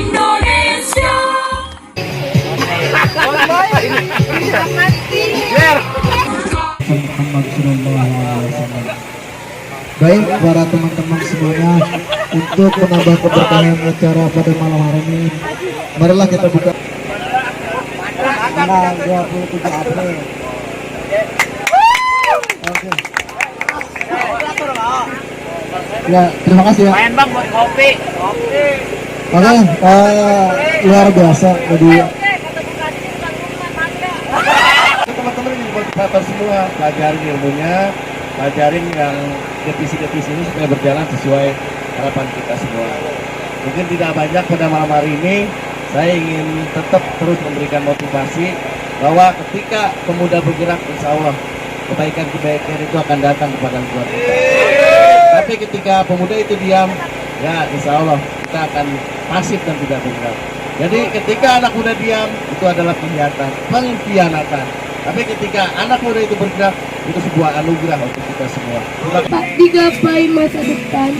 Indonesia. Muhammad Sallallahu Alaihi Wasallam. Baik para teman-teman semuanya, untuk menambah keberkahan acara pada malam hari ini, marilah kita buka tanggal 27 April. Oke. Ya, terima kasih ya. Main bang buat kopi. Oke, luar biasa jadi teman-teman ini motivator semua, pelajarin ilmunya, pelajarin yang divisi-divisi ini supaya berjalan sesuai harapan kita semua. Mungkin tidak banyak pada malam hari ini, saya ingin tetap terus memberikan motivasi bahwa ketika pemuda bergerak, insya Allah kebaikan-kebaikan itu akan datang kepada keluarga kita. Tapi ketika pemuda itu diam, ya insya Allah kita akan pasif dan tidak bergerak. Jadi ketika anak muda diam, itu adalah pengkhianatan. Tapi ketika anak muda itu bergerak, itu sebuah anugerah untuk kita semua. Digapai masa depan,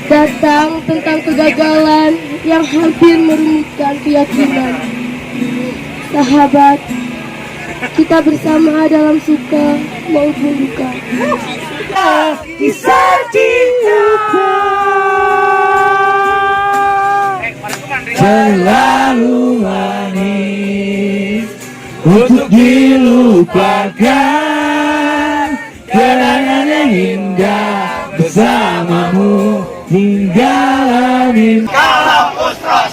datang tentang kegagalan yang hampir merumitkan keyakinan. Sahabat, kita bersama dalam suka maupun duka. Kisah cinta selalu manis untuk dilupakan, kenangan yang indah bersamamu hingga langit. Kalau Ustra